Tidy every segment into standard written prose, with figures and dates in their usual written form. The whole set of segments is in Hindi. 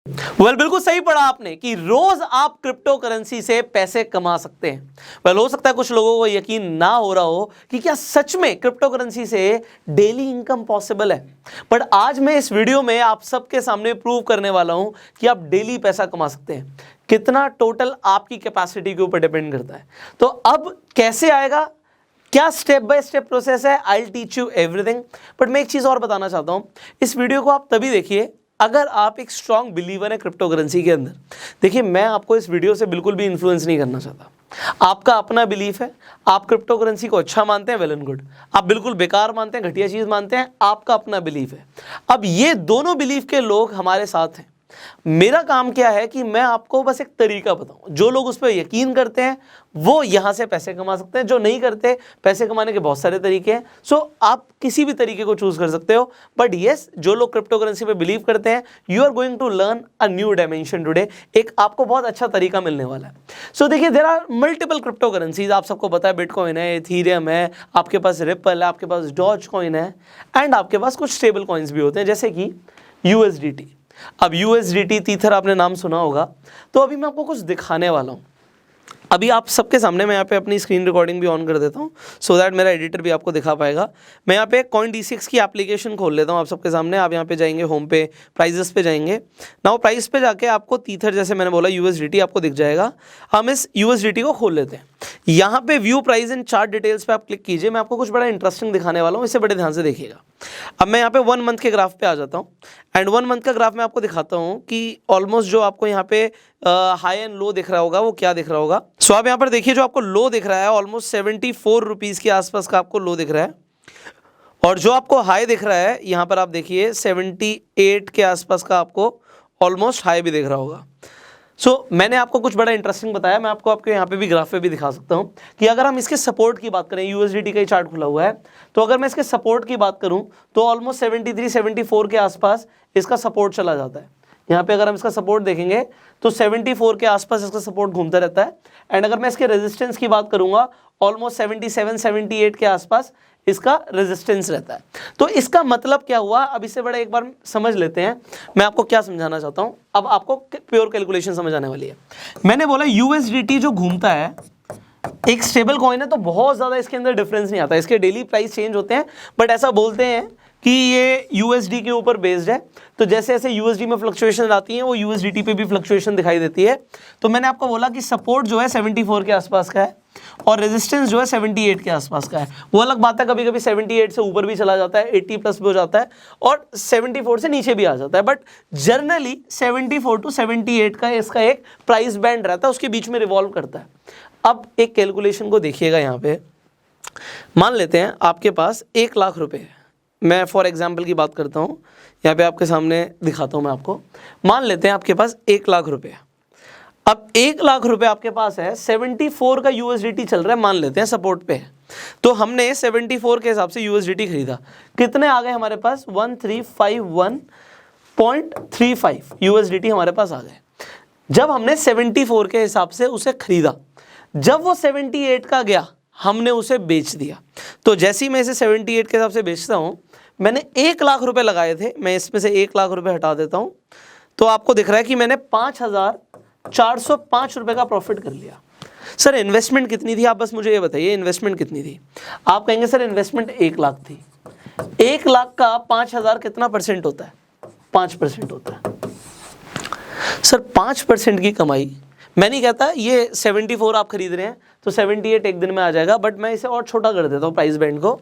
बिल्कुल सही पढ़ा आपने कि रोज आप क्रिप्टो करेंसी से पैसे कमा सकते हैं। हो सकता है कुछ लोगों को यकीन ना हो रहा हो कि क्या सच में क्रिप्टो करेंसी से डेली इनकम पॉसिबल है, बट आज मैं इस वीडियो में आप सबके सामने प्रूव करने वाला हूं कि आप डेली पैसा कमा सकते हैं। कितना टोटल आपकी कैपेसिटी के ऊपर डिपेंड करता है। तो अब कैसे आएगा, क्या स्टेप बाय स्टेप प्रोसेस है, I will teach you everything. But मैं एक चीज और बताना चाहता हूं, इस वीडियो को आप तभी देखिए अगर आप एक स्ट्रॉन्ग बिलीवर है क्रिप्टो करेंसी के अंदर। देखिए, मैं आपको इस वीडियो से बिल्कुल भी इन्फ्लुएंस नहीं करना चाहता। आपका अपना बिलीफ है, आप क्रिप्टो करेंसी को अच्छा मानते हैं, वेल एंड गुड। आप बिल्कुल बेकार मानते हैं, घटिया चीज मानते हैं, आपका अपना बिलीफ है। अब ये दोनों बिलीफ के लोग हमारे साथ हैं। मेरा काम क्या है कि मैं आपको बस एक तरीका बताऊं। जो लोग उस पर यकीन करते हैं वो यहां से पैसे कमा सकते हैं, जो नहीं करते, पैसे कमाने के बहुत सारे तरीके हैं। सो आप किसी भी तरीके को चूज कर सकते हो। बट यस, जो लोग क्रिप्टो करेंसी पे बिलीव करते हैं, you are going to learn a new dimension today. एक आपको बहुत अच्छा तरीका मिलने वाला है। सो देखिए, there are multiple crypto currencies. आप सबको पता है, बिटकॉइन है, इथीरियम है, आपके पास रिपल है, आपके पास डॉज कॉइन है, एंड आपके पास कुछ स्टेबल कॉइन्स भी होते हैं जैसे कि USDT। अब USDT टीथर आपने नाम सुना होगा। तो अभी मैं आपको कुछ दिखाने वाला हूँ। अभी आप सबके सामने मैं यहाँ पे अपनी स्क्रीन रिकॉर्डिंग भी ऑन कर देता हूँ सो दैट मेरा एडिटर भी आपको दिखा पाएगा। मैं यहाँ पे CoinDCX की एप्लीकेशन खोल लेता हूँ आप सबके सामने। आप यहाँ पे जाएंगे, होम पे प्राइजेस पे जाएंगे। नाउ प्राइस पे जाके आपको टीथर, जैसे मैंने बोला, USDT आपको दिख जाएगा। हम इस USDT को खोल लेते हैं। यहाँ पे view price and chart details पे आप क्लिक कीजिए। मैं आपको कुछ बड़ा इंटरेस्टिंग दिखाने वाला हूँ, इसे बड़े ध्यान से देखिएगा। अब मैं यहाँ पे 1 मंथ के ग्राफ पे आ जाता हूँ एंड 1 मंथ का ग्राफ मैं आपको दिखाता हूँ कि ऑलमोस्ट जो आपको यहाँ पे हाई एंड लो दिख रहा होगा वो क्या दिख रहा होगा। सो आप यहाँ पर देखिए, जो आपको लो दिख रहा है ऑलमोस्ट 74 रुपीज़ के आसपास का आपको लो दिख रहा है, और जो आपको हाई दिख रहा है यहाँ पर आप देखिए 78 के आसपास का आपको ऑलमोस्ट हाई भी दिख रहा होगा। मैंने आपको कुछ बड़ा इंटरेस्टिंग बताया। मैं आपको यहाँ पे भी ग्राफ पे भी दिखा सकता हूँ कि अगर हम इसके सपोर्ट की बात करें, USDT का ही चार्ट खुला हुआ है, तो अगर मैं इसके सपोर्ट की बात करूँ तो ऑलमोस्ट 73-74 के आसपास इसका सपोर्ट चला जाता है। यहाँ पे अगर हम इसका सपोर्ट देखेंगे तो 74 के आसपास इसका सपोर्ट घूमता रहता है। एंड अगर मैं इसके रेजिस्टेंस की बात करूँगा, ऑलमोस्ट 77-78 के आसपास इसका रेजिस्टेंस रहता है। तो इसका मतलब क्या हुआ, अब इससे बड़ा एक बार समझ लेते हैं। मैं आपको क्या समझाना चाहता हूं, अब आपको प्योर कैलकुलेशन समझ आने वाली है। मैंने बोला USDT जो घूमता है, एक स्टेबल कॉइन है, तो बहुत ज्यादा इसके अंदर डिफरेंस नहीं आता। इसके डेली प्राइस चेंज होते हैं, बट ऐसा बोलते हैं कि ये USD के ऊपर बेस्ड है। तो जैसे जैसे USD में फ्लक्चुएशन आती है, वो USDT पे भी फ्लक्चुएशन दिखाई देती है। तो मैंने आपको बोला कि सपोर्ट जो है 74 के आसपास का है और रेजिस्टेंस जो है 78 के आसपास का है। वो अलग बात है, कभी कभी 78 से ऊपर भी चला जाता है, 80 प्लस भी हो जाता है, और 74 से नीचे भी आ जाता है। बट जनरली 74 to 78 का इसका एक प्राइस बैंड रहता है, उसके बीच में रिवॉल्व करता है। अब एक कैलकुलेशन को देखिएगा। यहाँ पे मान लेते हैं आपके पास 1 लाख रुपए है। मैं फॉर एग्जाम्पल की बात करता हूँ, यहाँ पे आपके सामने दिखाता हूँ मैं आपको। मान लेते हैं आपके पास 1 लाख रुपए। अब 1 लाख रुपए आपके पास है, 74 का USDT चल रहा है, मान लेते हैं सपोर्ट पे है। तो हमने 74 के हिसाब से USDT खरीदा। कितने आ गए हमारे पास? 1351.35 USDT हमारे पास आ गए। जब हमने 74 के हिसाब से उसे खरीदा, जब वो 78 का गया, हमने उसे बेच दिया। तो जैसे ही मैं इसे 78 के हिसाब से बेचता हूँ, मैंने 1 लाख रुपए लगाए थे, मैं इसमें से 1 लाख रुपए हटा देता हूँ, तो आपको दिख रहा है कि मैंने 5,405 रुपए का प्रॉफिट कर लिया। सर इन्वेस्टमेंट कितनी थी? आप बस मुझे ये बताइए, इन्वेस्टमेंट कितनी थी? आप कहेंगे सर इन्वेस्टमेंट 1 लाख थी। 1 लाख का 5,000 कितना परसेंट होता है? 5% होता है। सर 5% की कमाई, मैं नहीं कहता ये 74 आप खरीद रहे हैं तो 78 एक दिन में आ जाएगा, बट मैं इसे और छोटा कर देता हूँ प्राइस बैंड को।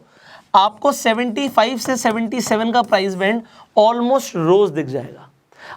आपको 75 से 77 का प्राइस बैंड ऑलमोस्ट रोज दिख जाएगा।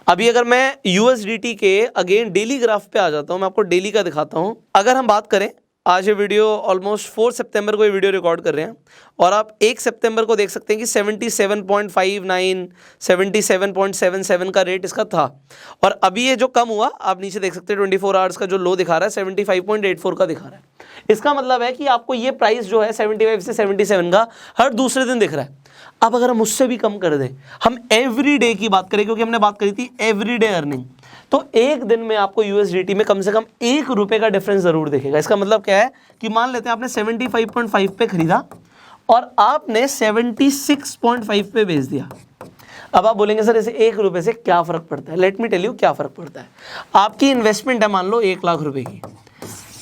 अभी अगर मैं USDT के अगेन डेली ग्राफ पे आ जाता हूँ, मैं आपको डेली का दिखाता हूँ। अगर हम बात करें, आज ये वीडियो ऑलमोस्ट 4 सितंबर को ये वीडियो रिकॉर्ड कर रहे हैं, और आप 1 सितंबर को देख सकते हैं कि 77.59 77.77 का रेट इसका था, और अभी ये जो कम हुआ आप नीचे देख सकते हैं 24 आवर्स का जो लो दिखा रहा है 75.84 का दिखा रहा है। इसका मतलब है कि आपको ये प्राइस जो है 75 से 77 का हर दूसरे दिन दिख रहा है। अब अगर हम उससे भी कम कर दें, हम एवरी डे की बात करें, क्योंकि हमने बात करी थी एवरी डे अर्निंग, तो एक दिन में आपको USDT में कम से कम 1 रुपए का डिफरेंस जरूर दिखेगा। इसका मतलब क्या है कि मान लेते हैं आपने 75.5 पे खरीदा और आपने 76.5 पे बेच दिया। अब आप बोलेंगे सर इसे 1 रुपये से क्या फ़र्क पड़ता है? लेट मी टेल यू क्या फ़र्क पड़ता है। आपकी इन्वेस्टमेंट है मान लो 1 लाख रुपए की,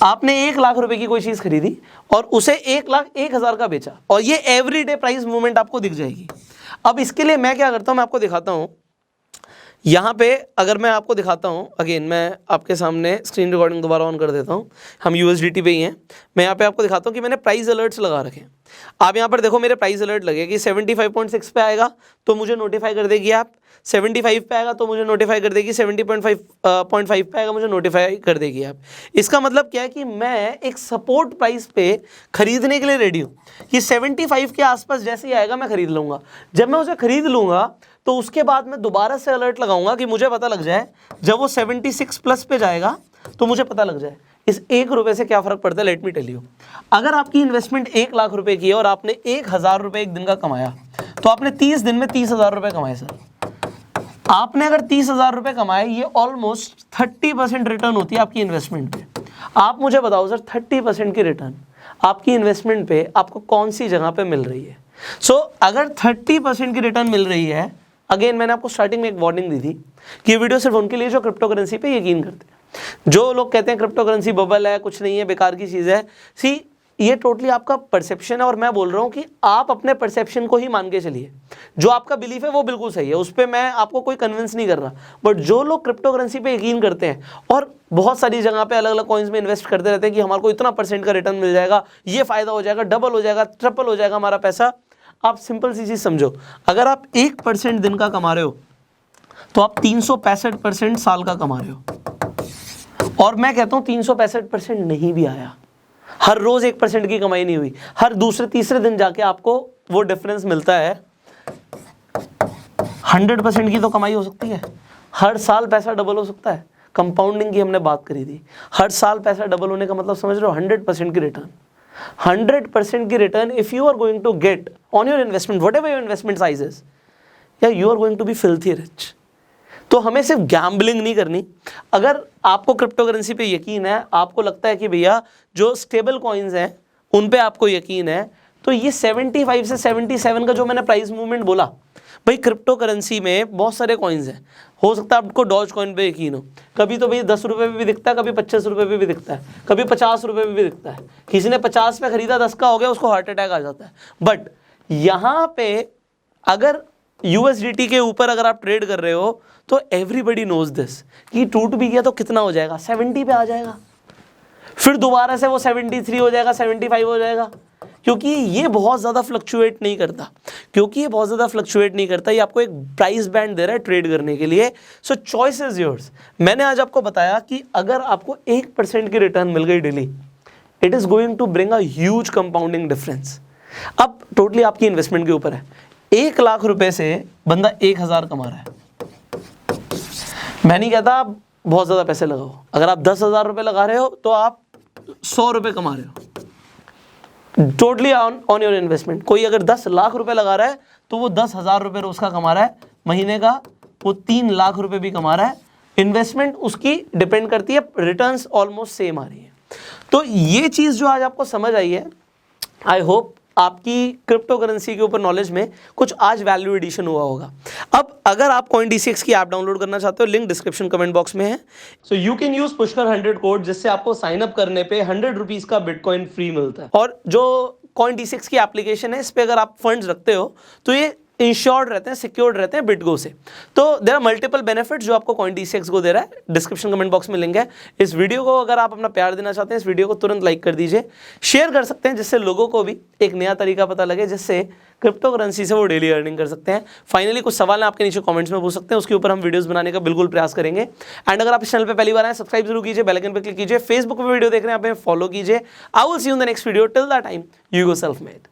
आपने 1 लाख रुपए की कोई चीज़ खरीदी और उसे 1,01,000 का बेचा, और ये एवरीडे प्राइस मूवमेंट आपको दिख जाएगी। अब इसके लिए मैं क्या करता हूँ, मैं आपको दिखाता हूँ। यहाँ पे अगर मैं आपको दिखाता हूँ, अगेन मैं आपके सामने स्क्रीन रिकॉर्डिंग दोबारा ऑन कर देता हूँ, हम USDT पे ही हैं। मैं यहाँ पे आपको दिखाता हूँ कि मैंने प्राइस अलर्ट्स लगा रखे हैं। आप यहाँ पर देखो मेरे प्राइस अलर्ट लगे कि 75.6 पे आएगा तो मुझे नोटिफाई कर देगी ऐप, 75 पे आएगा तो मुझे नोटिफाई कर देगी, 70.5 पे आएगा मुझे नोटिफाई कर देगी ऐप। इसका मतलब क्या है कि मैं एक सपोर्ट प्राइस पे खरीदने के लिए रेडी हूँ कि 75 के आसपास जैसे ही आएगा मैं खरीद लूँगा। जब मैं उसे खरीद लूँगा तो उसके बाद मैं दोबारा से अलर्ट लगाऊंगा कि मुझे पता लग जाए, जब वो 76 प्लस पे जाएगा तो मुझे पता लग जाए इस 1 रुपये से क्या फ़र्क पड़ता है। लेट मी टेल यू, अगर आपकी इन्वेस्टमेंट 1 लाख रुपए की है और आपने 1,000 रुपये एक दिन का कमाया, तो आपने 30 दिन में 30,000 रुपये कमाए। सर आपने अगर 30,000 रुपये कमाए, ये ऑलमोस्ट 30% रिटर्न होती है आपकी इन्वेस्टमेंट पे। आप मुझे बताओ सर 30% की रिटर्न आपकी इन्वेस्टमेंट पे आपको कौन सी जगह पे मिल रही है? सो अगर 30% की रिटर्न मिल रही है, अगेन मैंने आपको स्टार्टिंग में एक वार्निंग दी थी कि ये वीडियो सिर्फ उनके लिए जो क्रिप्टो करेंसी पे यकीन करते हैं। जो लोग कहते हैं क्रिप्टो करेंसी बबल है, कुछ नहीं है, बेकार की चीज़ है, सी ये टोटली आपका परसेप्शन है। और मैं बोल रहा हूँ कि आप अपने परसेप्शन को ही मान के चलिए। जो आपका बिलीफ है वो बिल्कुल सही है, उस पर मैं आपको कोई कन्विंस नहीं कर रहा। बट जो लोग क्रिप्टो करेंसी पे यकीन करते हैं और बहुत सारी जगह पे अलग अलग कॉइन्स में इन्वेस्ट करते रहते हैं कि हमारे को इतना % का रिटर्न मिल जाएगा, ये फ़ायदा हो जाएगा, डबल हो जाएगा, ट्रिपल हो जाएगा हमारा पैसा। आप सिंपल सी चीज़ समझो, अगर आप 1% दिन का कमा रहे हो तो आप 365% साल का कमा रहे हो। और मैं कहता हूँ 365% नहीं भी आया, हर रोज़ 1% की कमाई नहीं हुई, हर दूसरे तीसरे दिन जाके आपको वो डिफरेंस मिलता है। 100% की तो कमाई हो सकती है, हर साल पैसा डबल हो सकता है। कंपाउंडिंग की हमने बात करी थी, हर साल पैसा डबल होने का मतलब समझ रहे हो, 100% की रिटर्न। 100% की return if you are going to get on your investment, whatever your investment size is, या you are going to be filthy rich. तो हमें सिर्फ गैम्बलिंग नहीं करनी। अगर आपको क्रिप्टो करेंसी पे यकीन है, आपको लगता है कि भैया जो स्टेबल कॉइन्स हैं उन पे आपको यकीन है, तो ये 75 से 77 का जो मैंने प्राइस मूवमेंट बोला, भाई क्रिप्टो करेंसी में बहुत सारे कॉइन्स हैं। हो सकता है आपको डॉज कॉइन पे यकीन हो, कभी तो भाई 10 रुपये पे भी दिखता है, कभी 25 रुपये पे भी दिखता है, कभी 50 रुपये पे भी दिखता है। किसी ने 50 पे खरीदा, 10 का हो गया, उसको हार्ट अटैक आ जाता है। बट यहाँ पे अगर USDT के ऊपर अगर आप ट्रेड कर रहे हो तो एवरीबडी नोज दिस कि टूट भी गया तो कितना हो जाएगा, 70 पे आ जाएगा, फिर दोबारा से वो 73 हो जाएगा, 75 हो जाएगा। क्योंकि ये बहुत ज़्यादा फ्लक्चुएट नहीं करता, ये आपको एक प्राइस बैंड दे रहा है ट्रेड करने के लिए। सो चॉइस इज योर्स। मैंने आज आपको बताया कि अगर आपको 1% की रिटर्न मिल गई daily, it is going to bring a huge compounding difference. अब टोटली आपकी इन्वेस्टमेंट के ऊपर है। 1 लाख रुपए से बंदा 1,000 कमा रहा है। मैं नहीं कहता आप बहुत ज़्यादा पैसे लगाओ, अगर आप 10,000 रुपये लगा रहे हो तो आप 100 रुपये कमा रहे हो, टोटली ऑन योर इन्वेस्टमेंट। कोई अगर 10 लाख रुपए लगा रहा है तो वो 10,000 रुपये रोज का कमा रहा है, महीने का वो 3 लाख रुपए भी कमा रहा है। इन्वेस्टमेंट उसकी डिपेंड करती है, रिटर्न्स ऑलमोस्ट सेम आ रही है। तो ये चीज़ जो आज आपको समझ आई है, आई होप आपकी क्रिप्टो करेंसी के ऊपर नॉलेज में कुछ आज वैल्यू एडिशन हुआ होगा। अब अगर आप CoinDCX की ऐप डाउनलोड करना चाहते हो, लिंक डिस्क्रिप्शन कमेंट बॉक्स में है। So you can use Pushkar 100 code, जिससे आपको साइन अप करने पे 100 रुपीज का बिटकॉइन फ्री मिलता है। और जो CoinDCX की एप्लीकेशन है, इस पे अगर आप फंड्स रखते हो तो ये इंश्योर्ड रहते हैं, सिक्योर्ड रहते हैं बिटगो से। तो देयर आर मल्टीपल बेनिफिट्स जो आपको CoinDCX को दे रहा है। डिस्क्रिप्शन कमेंट बॉक्स में लिंक है। इस वीडियो को अगर आप अपना प्यार देना चाहते हैं, इस वीडियो को तुरंत लाइक कर दीजिए, शेयर कर सकते हैं, जिससे लोगों को भी एक नया तरीका पता लगे, जिससे क्रिप्टो करेंसी से वो डेली अर्निंग कर सकते हैं। फाइनली कुछ सवाल आपके नीचे कमेंट्स में पूछ सकते हैं, उसके ऊपर हम वीडियोस बनाने का बिल्कुल प्रयास करेंगे। एंड अगर आप इस चैनल पे पहली बार आए, सब्सक्राइब जरूर कीजिए, बेल आइकन पे क्लिक कीजिए, फेसबुक पे वीडियो देख रहे हैं आप फॉलो कीजिए। I will see you in the next video. Till that time, you go self made.